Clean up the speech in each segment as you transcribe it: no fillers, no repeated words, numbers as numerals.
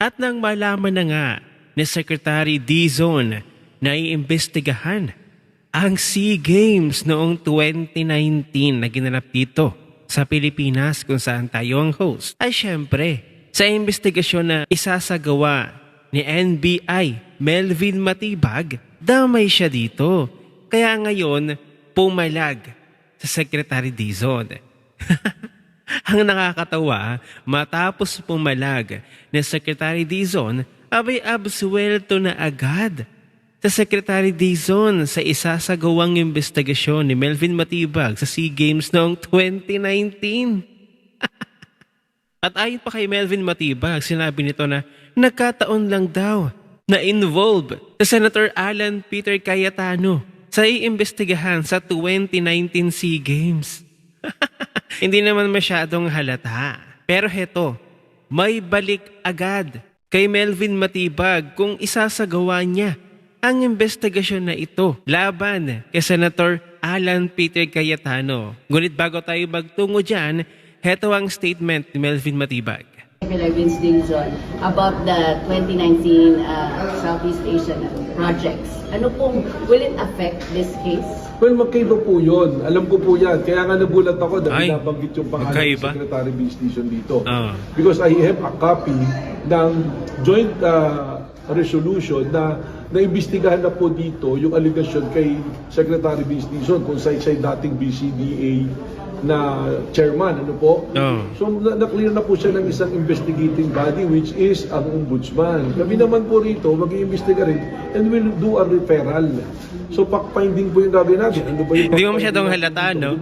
At nang malaman na nga ni Secretary Dizon na iimbestigahan ang SEA Games noong 2019 na ginanap dito sa Pilipinas kung saan tayo ang host, ay syempre sa investigasyon na isasagawa ni NBI Melvin Matibag, damay siya dito. Kaya ngayon, pumalag sa Secretary Dizon. Ang nakakatawa, matapos pumalag ni Secretary Dizon, abay absuelto na agad sa Secretary Dizon sa isasagawang investigasyon ni Melvin Matibag sa SEA Games noong 2019. At ayon pa kay Melvin Matibag, sinabi nito na nagkataon lang daw na involved sa Senator Alan Peter Cayetano sa iimbestigahan sa 2019 SEA Games. Hindi naman masyadong halata. Pero heto, may balik agad kay Melvin Matibag kung isasagawa niya ang investigasyon na ito laban kay Senator Alan Peter Cayetano. Ngunit bago tayo magtungo dyan, heto ang statement ni Melvin Matibag. Vince Dizon about the 2019 Southeast Asian projects. Ano pong, will it affect this case? Well, magkaiba po yun. Alam ko po yan. Kaya nga nagulat ako dahil Ay, nabanggit yung pangalan ng magkaiba? Secretary Vince Dizon dito. Because I have a copy ng joint resolution na naimbestigahan na po dito yung allegation kay Secretary Vince Dizon kung siya dating BCDA na chairman, ano po? So na-clear na po siya ng isang investigating body which is ang ombudsman. Kami naman po rito mag-iimbestiga rin and we'll do a referral. So fact-finding po yung gagawin natin. Ano ba yung Hindi mo masyadong halata, no?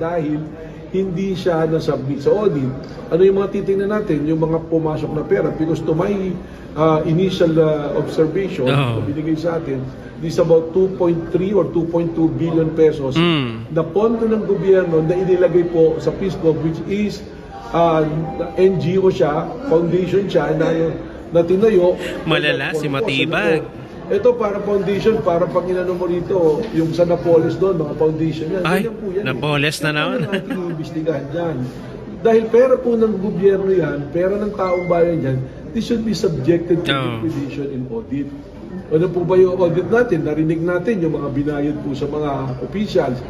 Dahil hindi siya nasubmit sa audit. Ano yung mga titingnan natin? Yung mga pumasok na pera. Because to my initial observation na binigay sa atin, this about 2.3 or 2.2 billion pesos na pondo ng gobyerno na inilagay po sa PhilHealth, which is NGO siya, foundation siya na tinayo. Malala si Matibag. Ito para foundation, para pag inano mo rito, yung sa Napoles doon, mga foundation yan. Ay, po yan, Napoles na naman. Ito ang ating iimbestigahan dyan. Dahil pera po ng gobyerno yan, pera ng taong bayan yan, this should be subjected to liquidation and audit. Ano po ba yung audit natin? Narinig natin yung mga binayad po sa mga officials,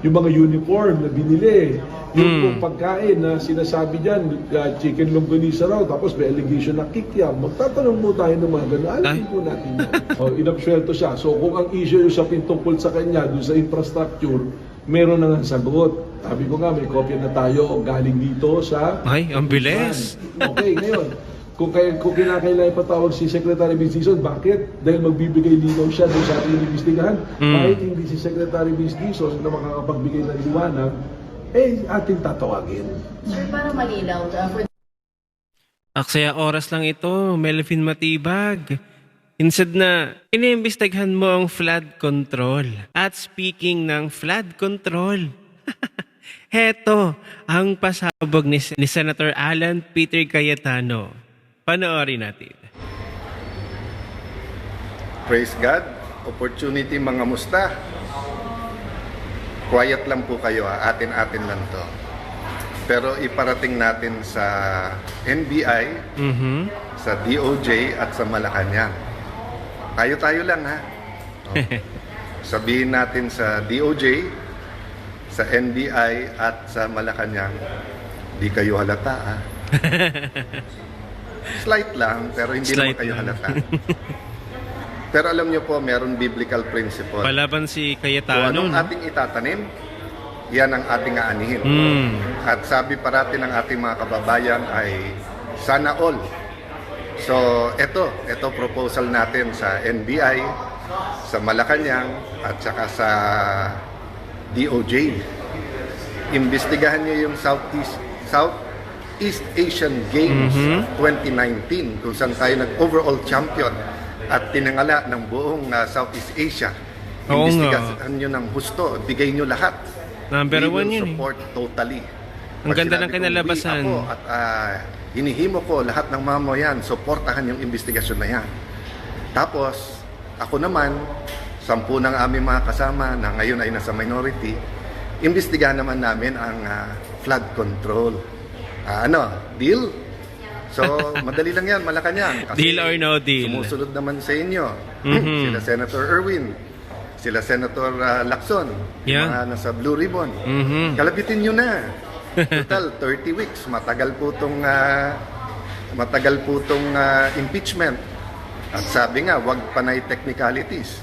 yung mga uniform na binili, yung pong pagkain na sinasabi dyan, chicken longganisa raw, tapos may allegation na kikiam. Magtatanong mo tayo ng mga gano'n. Alam po natin yan. Inabsuelto siya. So kung ang issue yung sa tungkol sa kanya, doon sa infrastructure, meron na nga sagot. Sabi ko nga, may kopya na tayo galing dito sa... Ay, ang bilis. Okay, ngayon. Kung kinakailangan ipatawag si Secretary Vince Dizon, bakit? Dahil magbibigay linaw siya doon sa ating inimbestigahan. Kahit hindi si Secretary Vince Dizon na makakapagbigay ng liwanag, ating tatawagin. Sir, para malinaw, Aksaya oras lang ito, Melvin Matibag. Instead na iniimbestigahan mo ang flood control. At speaking ng flood control, heto ang pasabog ni Senator Alan Peter Cayetano. Panoorin natin. Praise God. Opportunity mga musta. Quiet lang po kayo, atin-atin lang to. Pero iparating natin sa NBI, sa DOJ at sa Malacanang. Tayo-tayo lang ha. Sabihin natin sa DOJ, sa NBI at sa Malacanang, di kayo halata ha. Slight lang, pero hindi naman kayo halata. Pero alam niyo po, meron biblical principle. Palaban si Kung Cayetano. anong ating itatanim, yan ang ating aanihin. At sabi parati ng ating mga kababayan ay sana all. So, ito proposal natin sa NBI, sa Malacanang, at saka sa DOJ. Imbestigahan niyo yung Southeast Asian Games 2019 kung saan tayo nag-overall champion at tinangala ng buong Southeast Asia. Imbestigahan nyo ng husto, bigay nyo lahat. Number one We will yun support totally. Ang ganda ng kinalabasan. Ako at hinihimo ko lahat ng mamayan, supportahan yung investigasyon na yan. Tapos, ako naman, 10 ng aming mga kasama na ngayon ay nasa minority, imbestigahan naman namin ang flood control. Deal? So, madali lang yan, Malacanang. Kasi Deal or no deal? sumusunod naman sa inyo. Mhm. Sila Senator Erwin, sila Senator Lacson, Yeah. yung mga nasa Blue Ribbon. Mhm. Kalabitin nyo na. Total, 30 weeks. Matagal po tong impeachment. At sabi nga, wag panay technicalities.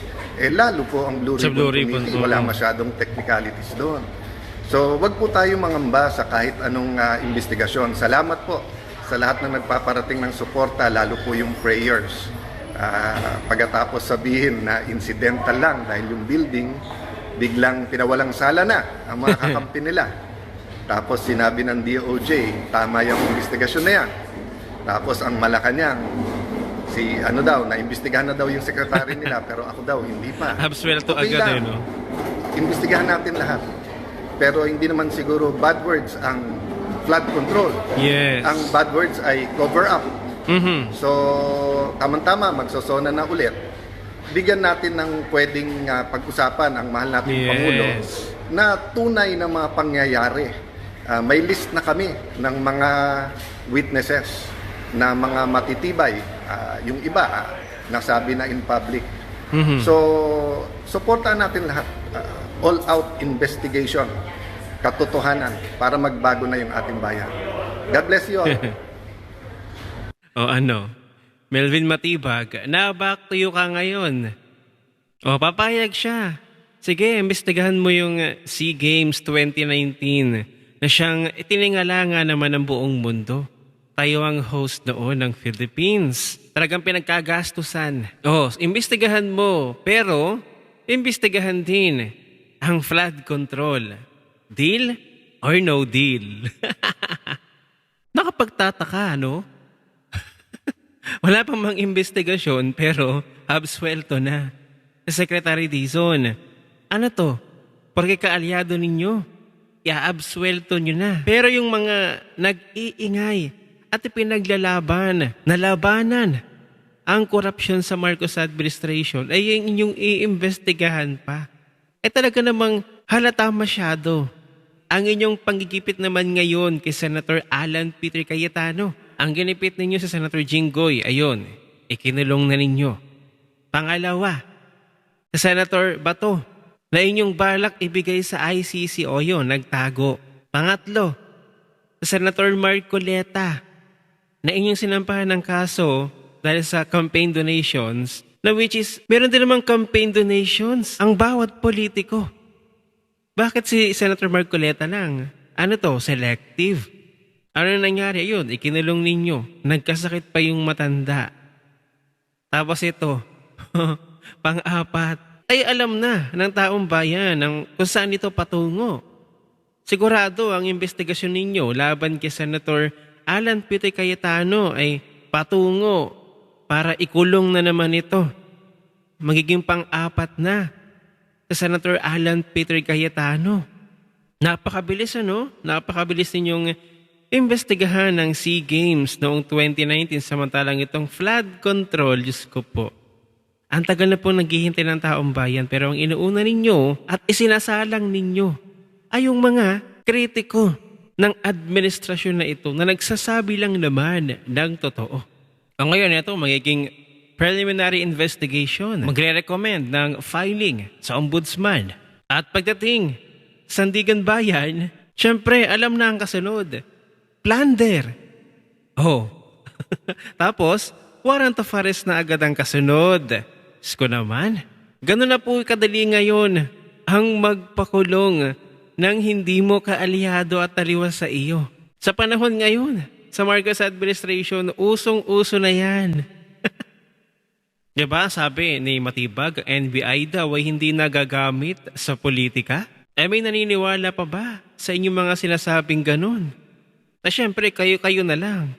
Lalo po ang Blue Sa Ribbon Blue Ribbon, Committee, wala oo. masyadong technicalities doon. So, wag po tayo mangamba sa kahit anong investigasyon. Salamat po sa lahat na nagpaparating ng suporta, lalo po yung prayers. Pagkatapos sabihin na incidental lang dahil yung building, biglang pinawalang sala na ang mga kakampi nila. Tapos sinabi ng DOJ, tama yung investigasyon na yan. Tapos ang Malacanang, naimbestigahan na daw yung sekretary nila, pero ako daw, hindi pa. Absuelto Okay agad lang. no? Imbestigahan natin lahat. Pero hindi naman siguro bad words ang flood control. Yes. Ang bad words ay cover up. Mhm. So, tamang-tama, magsosona na ulit. Bigyan natin ng pwedeng pag-usapan ang mahal nating Yes. Pangulo na tunay na mga pangyayari. May list na kami ng mga witnesses na mga matitibay. Yung iba, nasabi na in public. Mhm. So, suportahan natin lahat. All-out investigation, katotohanan, para magbago na yung ating bayan. God bless you all. O ano, Melvin Matibag, na back to you ka ngayon. O papayag siya. Sige, imbestigahan mo yung SEA Games 2019 na siyang itiningala nga naman ng buong mundo. Tayo ang host noon ng Philippines. Talagang pinagkagastusan. Imbestigahan mo, pero imbestigahan din ang flood control. Deal or no deal? Nakapagtataka, no? Wala pang mga investigasyon pero absuelto na. Secretary Dizon, ano to? Porque kaalyado ninyo, iaabsuelto nyo na. Pero yung mga nag-iingay at ipinaglalaban, nalabanan ang korupsyon sa Marcos administration ay yung inyong iimbestigahan pa. Talaga namang halata masyado. Ang inyong panggigipit naman ngayon kay Senator Alan Peter Cayetano. Ang ginipit ninyo sa Senator Jinggoy, ayun, ikinulong na ninyo. Pangalawa, sa Senator Bato, na inyong balak ibigay sa ICC, o yun, nagtago. Pangatlo, sa Senator Marcoleta, na inyong sinampahan ng kaso dahil sa campaign donations, na which is, meron din namang campaign donations ang bawat politiko. Bakit si Senator Marcoleta lang? Ano to? Selective. Ano nangyari? Ayun, ikinulong ninyo. Nagkasakit pa yung matanda. Tapos ito, pang-apat, ay alam na ng taong bayan kung saan ito patungo. Sigurado ang investigasyon ninyo laban kay Senator Alan Peter Cayetano ay patungo para ikulong na naman ito. Magiging pang-apat na sa Senator Alan Peter Cayetano. Napakabilis Napakabilis ninyong imbestigahan ng SEA Games noong 2019 samantalang itong flood control, Diyos ko po. Ang tagal na po naghihintay ng taong bayan pero ang inuuna ninyo at isinasalang ninyo ay yung mga kritiko ng administrasyon na ito na nagsasabi lang naman ng totoo. Ang ngayon ito magiging preliminary investigation. Magre-recommend ng filing sa ombudsman. At pagdating Sandigan Bayan, syempre alam na ang kasunod. Plunder. Tapos, warrant of arrest na agad ang kasunod. Sko naman, ganun na po kadali ngayon ang magpakulong nang hindi mo kaalyado at taliwas sa iyo. Sa panahon ngayon, sa Marcos administration, usong-uso na yan. Diba sabi ni Matibag, NBI daw ay hindi nagagamit sa politika? May naniniwala pa ba sa inyong mga sinasabing ganun? Na syempre, kayo-kayo na lang.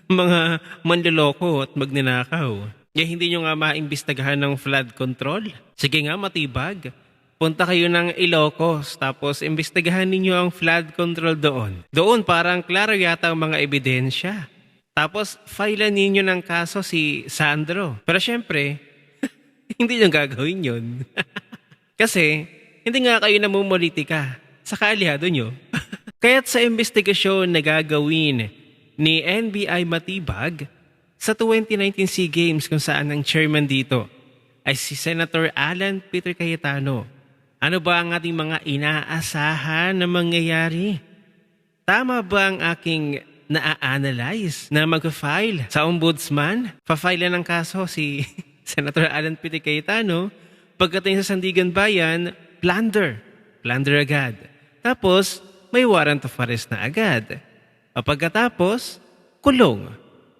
Mga manloloko at magnanakaw. Hindi nyo nga maimbestagahan ng flood control? Sige nga, Matibag. Punta kayo ng Ilocos, tapos imbestagahan ninyo ang flood control doon. Doon parang klaro yata ang mga ebidensya. Tapos, filean ninyo ng kaso si Sandro. Pero syempre, hindi nyo gagawin yun. Kasi, hindi nga kayo namumolitika sa kaalyado nyo. Kaya't sa investigasyon na gagawin ni NBI Matibag sa 2019 SEA Games kung saan ang chairman dito ay si Senator Alan Peter Cayetano. Ano ba ang ating mga inaasahan na mangyayari? Tama ba ang aking na-analyze na mag-file sa ombudsman? Pa-file ng kaso si Senator Alan Peter Cayetano. Pagdating sa Sandigan Bayan, plunder agad. Tapos, may warrant of arrest na agad. O pagkatapos, kulong.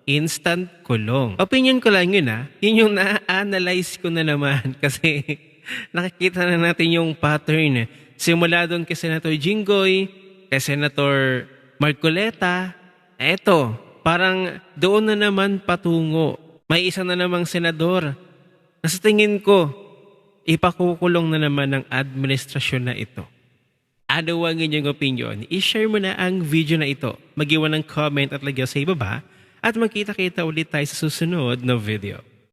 Instant kulong. Opinion ko lang yun Yun yung na-analyze ko na naman kasi nakikita na natin yung pattern. Simula doon kay Senator Jinggoy, kay Senator Marcoleta. Eto, parang doon na naman patungo. May isa na namang senador na sa tingin ko, ipakukulong na naman ng administrasyon na ito. Ano ang inyong opinion? I-share mo na ang video na ito. Mag-iwan ng comment at lagyan sa ibaba at magkita-kita ulit tayo sa susunod na video.